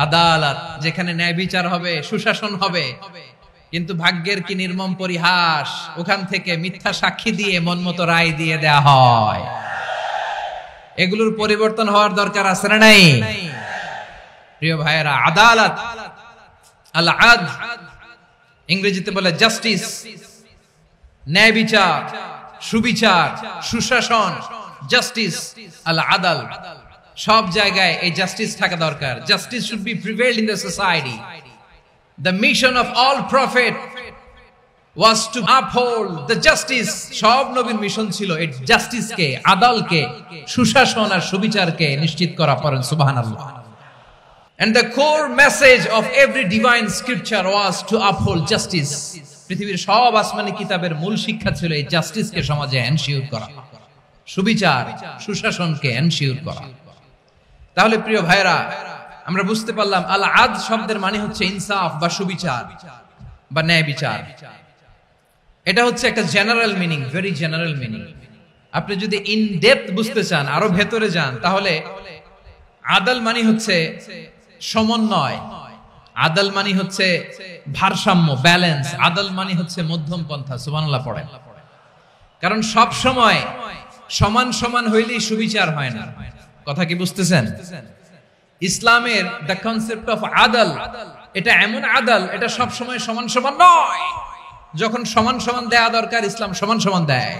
আদালত, যেখানে ন্যায় বিচার হবে, সুশাসন হবে। কিন্তু ভাগ্যের কি নির্মম পরিহাস, ওখান থেকে মিথ্যা সাক্ষী দিয়ে মনমতো রায় দিয়ে দেয়া হয়। এগুলোর পরিবর্তন হওয়ার দরকার আছে না নাই? প্রিয় ভাইয়েরা, আদালত, আল আদল, ইংরেজিতে বলে জাস্টিস, ন্যায় বিচার, সুবিচার, সুশাসন, জাস্টিস, আল আদল, সব জায়গায় এই জাস্টিস থাকা দরকার। Justice should be prevailed in the society. The mission of all prophet was to uphold the justice. সব নবীর মিশন ছিল এই জাস্টিসকে, আদালকে, সুশাসন আর সুবিচারকে নিশ্চিত করা। পড়েন সুবহানাল্লাহ। And the core message of every divine scripture was to uphold justice. পৃথিবীর সব আসমানি কিতাবের মূল শিক্ষা ছিল এই জাস্টিসকে সমাজে এনশিওর করা, সুবিচার, সুশাসনকে এনশিওর করা। তাহলে প্রিয় ভাইরা, আমরা বুঝতে পারলাম আল আদল শব্দের মানে হচ্ছে ইনসাফ বা সুবিচার বা ন্যায় বিচার। এটা হচ্ছে একটা general meaning, very general meaning. আপনি যদি ইন ডেপথ বুঝতে চান, আরো ভেতরে যান, তাহলে আদল মানে হচ্ছে সমন্বয়, আদল মানে হচ্ছে ভারসাম্য, ব্যালেন্স। আদল মানে হচ্ছে মধ্যম পন্থা। সুবহানাল্লাহ পড়েন। কারণ সব সময় সমান সমান হইলেই সুবিচার হয় না। কথা কি বুঝতেছেন? ইসলামের দ্য কনসেপ্ট অফ আদল, এটা এমন আদল, এটা সব সময় সমান সমান নয়। যখন সমান সমান দেয়া দরকার, ইসলাম সমান সমান দেয়।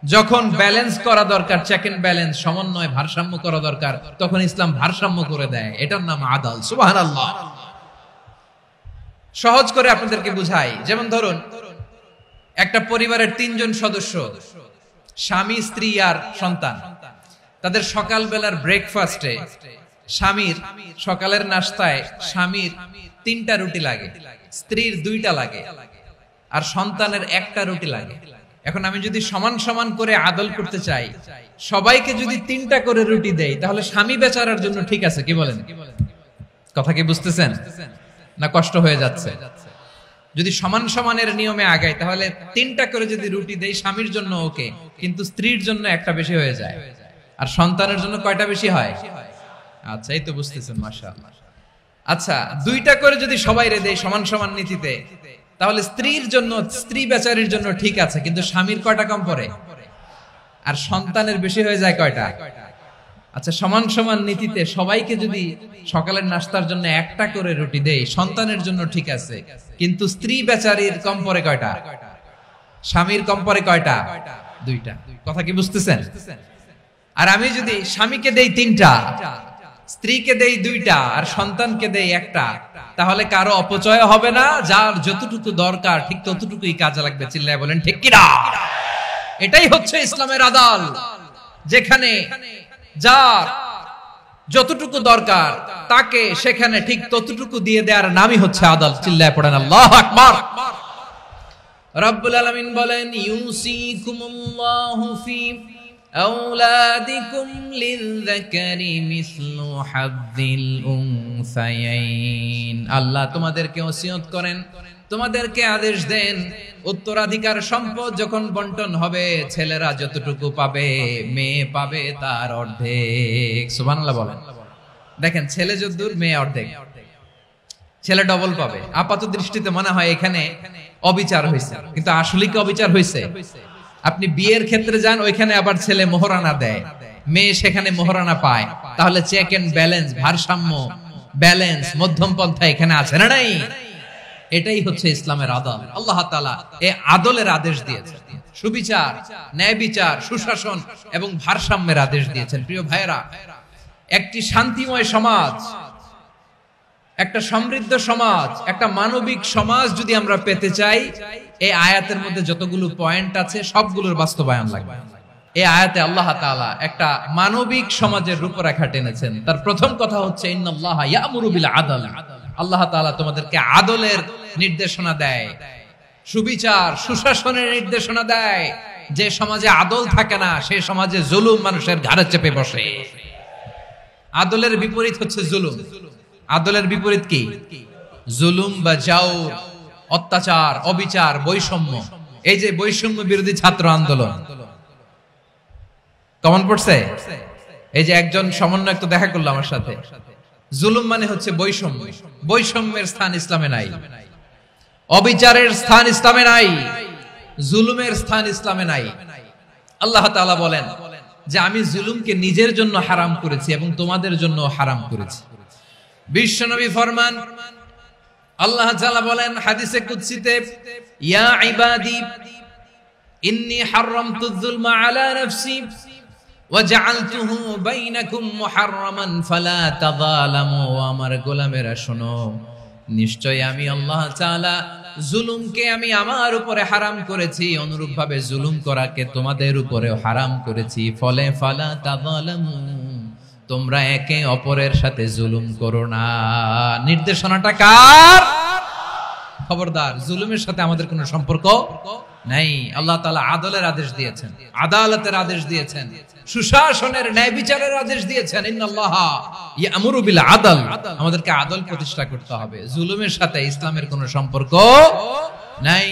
যখন ব্যালেন্স করা দরকার, চেক এন্ড ব্যালেন্স, সমন্বয়, ভারসাম্য করা দরকার, তখন ইসলাম ভারসাম্য করে দেয়। এটার নাম আদল। সুবহানাল্লাহ। সহজ করে আপনাদেরকে বুঝাই। যেমন ধরুন, একটা পরিবারের 3 জন সদস্য, স্বামী, স্ত্রী আর সন্তান। তাদের সকালবেলার ব্রেকফাস্টে, স্বামীর সকালের নাস্তায় স্বামীর 3টা রুটি লাগে, স্ত্রীর 2টা লাগে, আর সন্তানের 1টা রুটি লাগে। এখন আমি যদি সমান সমান করে আদল করতে চাই, সবাইকে যদি 3টা করে রুটি দেই, তাহলে স্বামী বেচারার জন্য ঠিক আছে? কি বলেন? কথা কি বুঝতেছেন না কষ্ট হয়ে যাচ্ছে? যদি সমান সমানের নিয়মে আগাই, তাহলে 3টা করে যদি রুটি দেই, স্বামীর জন্য ওকে, কিন্তু স্ত্রীর জন্য 1টা বেশি হয়ে যায়। আর সন্তানের জন্য কয়টা বেশি হয়? আচ্ছা, এই তো বুঝতেছেন, মাশাআল্লাহ। আচ্ছা, 2টা করে যদি সবাই রে দেই সমান সমান নীতিতে, তাহলে স্ত্রীর জন্য, স্ত্রী বেচারির জন্য ঠিক আছে, কিন্তু স্বামীর কয়টা কম পড়ে? আর সন্তানের বেশি হয়ে যায় কয়টা? আচ্ছা, সমান সমান নীতিতে সবাইকে যদি সকালের নাস্তার জন্য 1টা করে রুটি দেই, সন্তানের জন্য ঠিক আছে, কিন্তু স্ত্রী বেচারির কম পড়ে কয়টা? স্বামীর কম পড়ে কয়টা? 2টা। কথা কি বুঝতেছেন? আর আমি যদি স্বামীকে দেই 3টা, স্ত্রীকে দেই 2টা, আর সন্তানকে দেই 1টা, তাহলে কারো অপচয় হবে না। যার যতটুকু দরকার ঠিক ততটুকুই কাজে লাগবে। চিল্লায় বলেন ঠিক কি না? এটাই হচ্ছে ইসলামের আদল, যেখানে যার যতটুকু দরকার তাকে সেখানে ঠিক ততটুকু দিয়ে দেওয়ার নামই হচ্ছে আদল। চিল্লায় পড়েন আল্লাহু আকবার। রব্বুল আলামিন বলেন, ইউসিকুমুল্লাহু ফি আওলাদিকুম লিযযাকারি মিসলু হাযযিল উনসায়াইন। আল্লাহ তোমাদেরকে ওসিয়ত করেন, তোমাদেরকে আদেশ দেন, উত্তরাধিকার সম্পদ যখন বন্টন হবে, ছেলেরা যতটুকু পাবে, মেয়ে পাবে তার অর্ধেক। সুবহানাল্লাহ বলেন। দেখেন, ছেলে যতদূর, মেয়ে অর্ধেক। ছেলে ডবল পাবে। আপাত দৃষ্টিতে মনে হয় এখানে অবিচার হয়েছে, কিন্তু আসলে কি অবিচার হয়েছে? আপনি বিয়ের ক্ষেত্রে যান, ওইখানে আবার ছেলে মোহরানা দেয়, মেয়ে সেখানে মোহরানা পায়। তাহলে চেক এন্ড ব্যালেন্স, ভারসাম্য, ব্যালেন্স, মধ্যম পন্থা এখানে আছে না নাই? এটাই হচ্ছে ইসলামের আদল। আল্লাহ তাআলা এই আদলের আদেশ দিয়েছেন, সুবিচার, ন্যায় বিচার, সুশাসন এবং ভারসাম্যের আদেশ দিয়েছেন। প্রিয় ভাইরা, একটি শান্তিময় সমাজ, একটা সমৃদ্ধ সমাজ, একটা মানবিক সমাজ যদি আমরা পেতে চাই, এই আয়াতের মধ্যে যতগুলো পয়েন্ট আছে সবগুলোর বাস্তবায়ন লাগবে। এই আয়াতে আল্লাহ তাআলা একটা মানবিক সমাজের রূপরেখা টেনেছেন। তার প্রথম কথা হচ্ছে, ইন্নাল্লাহা ইয়ামুরু বিল আদল। আল্লাহ তাআলা তোমাদেরকে আদলের নির্দেশনা দেয়, সুবিচার, সুশাসনের নির্দেশনা দেয়। যে সমাজে আদল থাকে না, সেই সমাজে জুলুম মানুষের ঘাড়ে চেপে বসে। আদলের বিপরীত হচ্ছে জুলুম। আদলের বিপরীত কি? জুলুম বা জাওর, অত্যাচার, অবিচার, বৈষম্য। এই যে বৈষম্য বিরোধী ছাত্র আন্দোলন কমন পড়ছে? এই যে একজন সমন্বয়ক তো দেখা করলো আমার সাথে, জুলুম মানে হচ্ছে বৈষম্য, বৈষম্যের স্থান ইসলামে নাই, অবিচারের স্থান ইসলামে নাই, জুলুমের স্থান ইসলামে নাই। আল্লাহ তাআলা বলেন যে আমি জুলুমকে নিজের জন্য হারাম করেছি এবং তোমাদের জন্য হারাম করেছি। বিশ্বনবী ফরমান, আল্লাহ তাআলা বলেন হাদিসে কুদসিতে, ইয়া ইবাদি ইন্নী হারামতুয যুলমা আলা নাফসি ওয়া জাআলতুহু বাইনাকুম মুহাররামান ফালা তাযালামু। আমার গোলামেরা শোনো, নিশ্চয় আমি আল্লাহ তাআলা জুলুমকে আমি আমার উপরে হারাম করেছি, অনুরূপভাবে জুলুম করাকে তোমাদের উপরেও হারাম করেছি। ফলে ফালা তাযালামু, তোমরা একে অপরের সাথে জুলুম করো না। নির্দেশনাটা কার? খবরদার, জুলুমের সাথে আমাদের কোনো সম্পর্ক নাই। আল্লাহ তাআলা আদলের আদেশ দিয়েছেন, আদালতের আদেশ দিয়েছেন, সুশাসনের ন্যায় বিচারের আদেশ দিয়েছেন। ইন্নাল্লাহা ইয়ামুরু বিল আদল, আমাদেরকে আদল প্রতিষ্ঠা করতে হবে। জুলুমের সাথে ইসলামের কোনো সম্পর্ক নাই।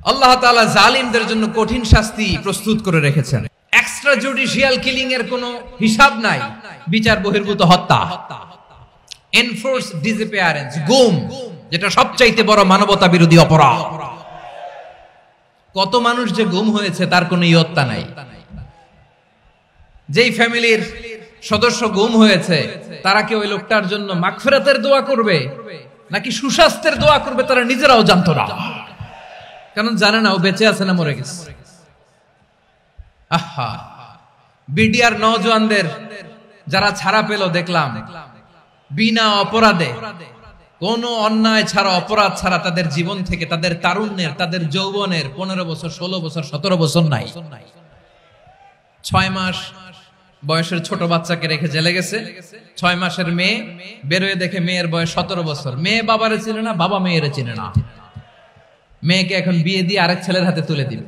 আল্লাহ তাআলা জালিমদের জন্য কঠিন শাস্তি প্রস্তুত করে রেখেছেন। এক্সট্রা জুডিশিয়াল কিলিং এর কোনো হিসাব নাই, বিচার বহির্ভূত হত্যা, এনফোর্স ডিসঅ্যাপিয়ারেন্স, গুম, যেটা সবচাইতে বড় মানবতা বিরোধী অপরাধ। কত মানুষ যে গুম হয়েছে তার কোনো ইয়ত্তা নাই। যেই ফ্যামিলির সদস্য গুম হয়েছে তারা কি ওই লোকটার জন্য মাগফিরাতের দোয়া করবে নাকি সুস্বাস্থ্যের দোয়া করবে তারা নিজেরাও জানতো না, কারণ জানে না ও বেঁচে আছে না মরে গেছে। আহা, বিডিআর নওজওয়ানদের যারা ছাড়া পেল দেখলাম, বিনা অপরাধে, কোন অন্যায় ছাড়া, অপরাধ ছাড়া তাদের জীবন থেকে, তাদের তারুণ্যের, তাদের যৌবনের 15 বছর, 16 বছর, 17 বছর নাই, 6 মাস বয়সের ছোট বাচ্চাকে রেখে জেলে গেছে। 6 মাসের মেয়ে বেরোয় দেখে মেয়ের বয়স 17 বছর। মেয়ে বাবারে চিনে না, বাবা মেয়েরে চিনে না। মেয়েকে এখন বিয়ে দিয়ে আরেক ছেলের হাতে তুলে দিবে।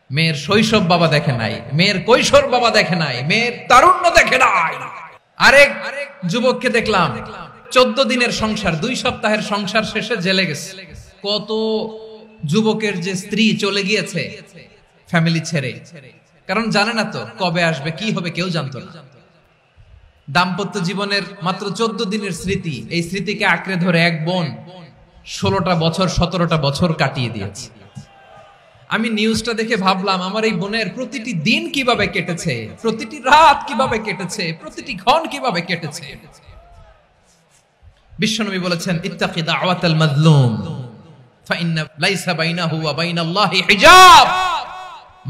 মেয়ের শৈশব বাবা দেখে নাই, মেয়ের কৈশোর বাবা দেখে নাই, মেয়ের তারুণ্য দেখে নাই। আরেক যুবককে দেখলাম 14 দিনের সংসার, 2 সপ্তাহের সংসার শেষে জেলে গেছে। কত যুবকের যে স্ত্রী চলে গিয়েছে ফ্যামিলি ছেড়ে, কারণ জানে না তো কবে আসবে, কি হবে, কেউ জানতো না। দাম্পত্য জীবনের মাত্র 14 দিনের স্মৃতি, এই স্মৃতিকে আঁকড়ে ধরে এক বোন 16টা বছর, 17টা বছর কাটিয়ে দিয়েছে। আমি নিউজটা দেখে ভাবলাম, আমার এই বোনের প্রতিটি দিন কিভাবে কেটেছে, প্রতিটি রাত কিভাবে কেটেছে, প্রতিটি ক্ষণ কিভাবে কেটেছে। বিশ্বনবী বলেছেন, ইত্তাকি দাওয়াতাল মাজলুম ফাইন্না লাইসা বাইনাহু ওয়া বাইনাল্লাহি হিজাব।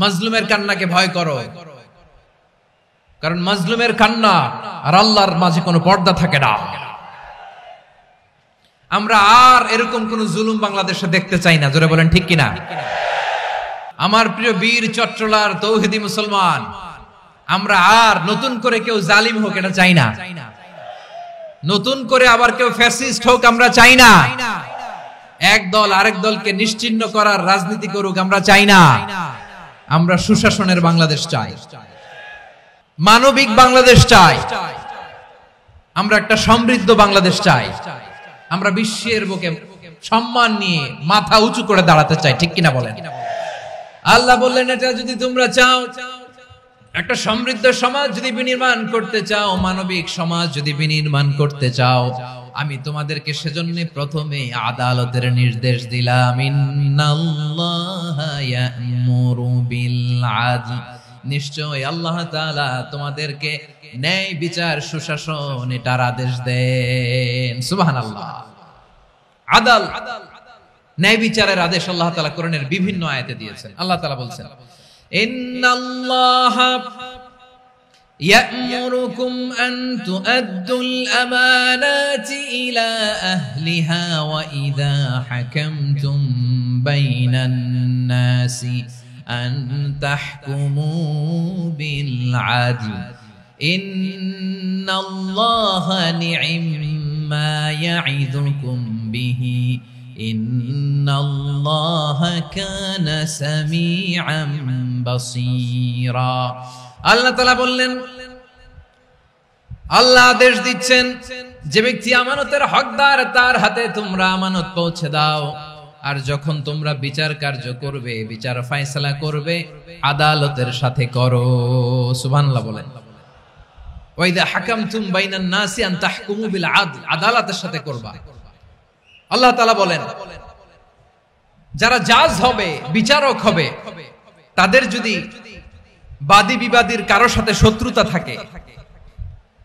মাজলুমের কান্নাকে ভয় করো, কারণ মাজলুমের কান্না আর আল্লাহর মাঝে কোনো পর্দা থাকে না। আমরা আর এরকম কোন জুলুম বাংলাদেশে দেখতে চাই না। জোরে বলেন ঠিক কিনা? আমার প্রিয় বীর চট্টলার তৌহিদি মুসলমান, আমরা আর নতুন করে কেউ জালিম হোক এটা চাই না। নতুন করে আবার কেউ ফ্যাসিস্ট হোক আমরা চাই না। এক দল আরেক দলকে নিশ্চিহ্ন করার রাজনীতি করুক আমরা চাই না। আমরা সুশাসনের বাংলাদেশ চাই, মানবিক বাংলাদেশ চাই, আমরা একটা সমৃদ্ধ বাংলাদেশ চাই। আমরা বিশ্বের বুকে সম্মান নিয়ে মাথা উঁচু করে দাঁড়াতে চাই, ঠিক কিনা বলেন? আল্লাহ বললেন, এটা যদি তোমরা চাও, একটা সমৃদ্ধ সমাজ যদি বিনির্মাণ করতে চাও, মানবিক সমাজ যদি বিনির্মাণ করতে চাও, আমি তোমাদেরকে সেজন্য প্রথমে আদালতের নির্দেশ দিলাম। ইন্নাল্লাহা ইয়া'মুরু বিল আদল, নিশ্চয় আল্লাহ তাআলা তোমাদেরকে ন্যায় বিচার, সুশাসন এটার আদেশ দেন। সুবহানাল্লাহ। আদাল, ন্যায় বিচারের আদেশ আল্লাহ তাআলা কোরআনের বিভিন্ন আয়াতে দিয়েছেন। আল্লাহ তাআলা বলছেন, ইন্নাল্লাহা ইয়া'মুরুকুম আন তুআদ্দুল আমানাতি ইলা আহলিহা ওয়া ইযা হাকামতুম বাইনান নাসি আন তাহকুমু বিল আদল ইন্নাল্লাহা নি'ম্মা ইয়া'iদুকুম বিহি ইন্নাল্লাহা কানা সামিআন বাসীরা। আল্লাহ তাআলা বললেন, আল্লাহ আদেশ দিচ্ছেন, যে ব্যক্তি আমানতের হকদার তার হাতে তোমরা আমানত পৌঁছে দাও। আর যখন তোমরা বিচার কার্য করবে, বিচার ফায়সালা করবে, আদালতের সাথে করো। সুবহানাল্লাহ বলেন। ওয়া ইযা হাকামতুম বাইনান নাসি আন তাহকুমু বিল আদল, আদালতের সাথে করবা। আল্লাহ তাআলা বলেন যারা জাজ হবে, বিচারক হবে, তাদের যদি বাদী বিবাদীর কারোর সাথে শত্রুতা থাকে,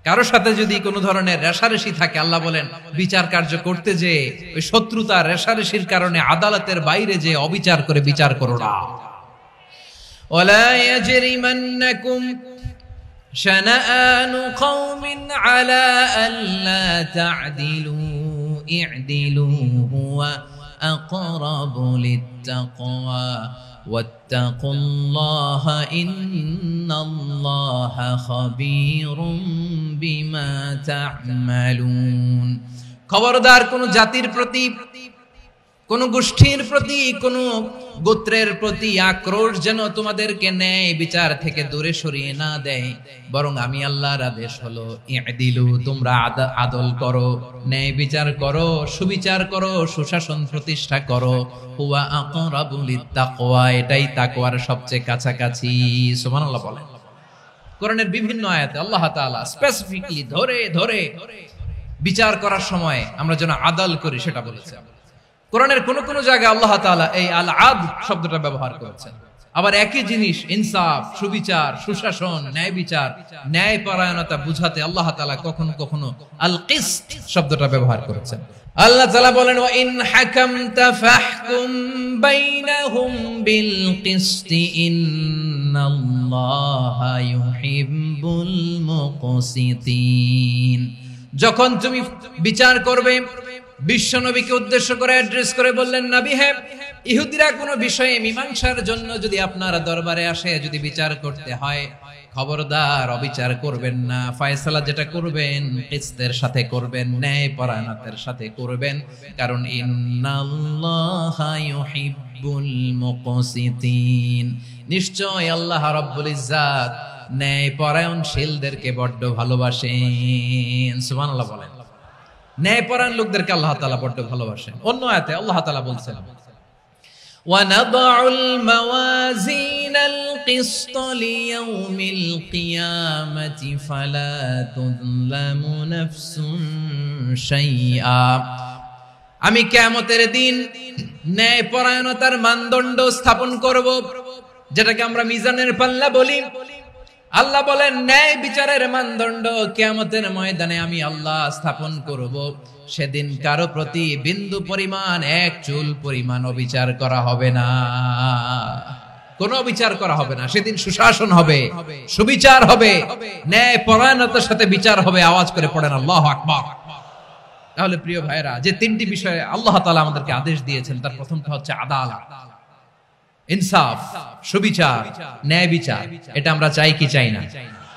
কারোর সাথে যদি কোনো ধরনের রেষারেষি থাকে, আল্লাহ বলেন বিচার কার্য করতে যে ওই শত্রুতা রেষারেষির কারণে আদালতের বাইরে যে অবিচার করে বিচার করো না। ওয়ালা ইয়াজরিমান্নাকুম শানাআনু কওমিন আলা আল্লা তা'দিলু ই'দিলু হুয়া আকরাবু লিত্তাকওয়া ওয়াত্তাকুল্লাহা ইন্নাল্লাহা খাবীরুম বিমা তা'মালুন। খবরদার কোন জাতির প্রতি, কোন গোষ্ঠীর প্রতি, কোন গোত্রের প্রতি আক্রোশ যেন তোমাদেরকে ন্যায় বিচার থেকে দূরে সরিয়ে না দেয়, বরং আমি আল্লাহর আদেশ হলো ই'দিলু, তোমরা আদল করো, ন্যায় বিচার করো, সুবিচার করো, সুশাসন প্রতিষ্ঠা করো। হুয়া আকরাবু লিত্তাকওয়া, এটাই তাকওয়ার সবচেয়ে কাছাকাছি। সুবহানাল্লাহ বলেন। কোরআনের বিভিন্ন আয়াতে আল্লাহ তাআলা স্পেসিফিকলি ধরে ধরে বিচার করার সময় আমরা যেন আদল করি সেটা বলেছেন। কোরআনের কোন কোন জায়গায় আল্লাহ তাআলা এই আল আদল শব্দটা ব্যবহার করেছেন। আবার একই জিনিস ইনসাফ, সুবিচার, সুশাসন, ন্যায় বিচার, ন্যায় পরায়ণতা বুঝাতে আল্লাহ তাআলা কখনো কখনো আল কিসত শব্দটা ব্যবহার করেছেন। আল্লাহ তাআলা বলেন ওয়া ইন হাকামতা ফাহকুম বাইনাহুম বিল কিসতি ইন্নাল্লাহা ইউহিব্বুল মুকসিতিন। যখন তুমি বিচার করবে, বিশ্ব নবীকে উদ্দেশ্য করে অ্যাড্রেস করে বললেন, নবী হে, ইহুদিরা কোনো বিষয়ে মীমাংসার জন্য যদি আপনার দরবারে আসে, যদি বিচার করতে হয়, খবরদার অবিচার করবেন না। ফয়সালা যেটা করবেন কিসতের সাথে করবেন, ন্যায় পরায়ণতার সাথে করবেন, কারণ ইন্নাল্লাহা ইউহিব্বুল মুকসিতিন, নিশ্চয় আল্লাহ রাব্বুল ইজ্জাত ন্যায় পরায়ণশীলদেরকে বড্ড ভালোবাসেন। সুবহানাল্লাহ বলেন। ন্যায় পরায়ণ লোকদেরকে আল্লাহ তাআলা বড্ড ভালোবাসেন। অন্য আয়াতে আল্লাহ তাআলা বলছেন وَنَضَعُ الْمَوَازِينَ الْقِسْطَ لِيَوْمِ الْقِيَامَةِ فَلَا تُظْلَمُ نَفْسٌ شَيْئًا। আমি কিয়ামতের দিন ন্যায় পরায়ণতার মানদণ্ড স্থাপন করব, যেটাকে আমরা মিজানের পাল্লা বলি। আল্লাহ বলেন ন্যায় বিচারের মানদণ্ড কিয়ামতের ময়দানে আমি আল্লাহ স্থাপন করব। সেদিন কারো প্রতি বিন্দু পরিমাণ, এক চুল পরিমাণ অবিচার করা হবে না, কোনো বিচার করা হবে না। সেদিন সুশাসন হবে, সুবিচার হবে, ন্যায় পরায়ণতার সাথে বিচার হবে। আওয়াজ করে পড়েন আল্লাহু আকবার। তাহলে প্রিয় ভাইরা, যে তিনটি বিষয়ে আল্লাহ তাআলা আমাদেরকে আদেশ দিয়েছেন, তার প্রথমটা হচ্ছে আদালত, ইনসাফ, সুবিচার, ন্যায় বিচার। এটা আমরা চাই কি চাই না?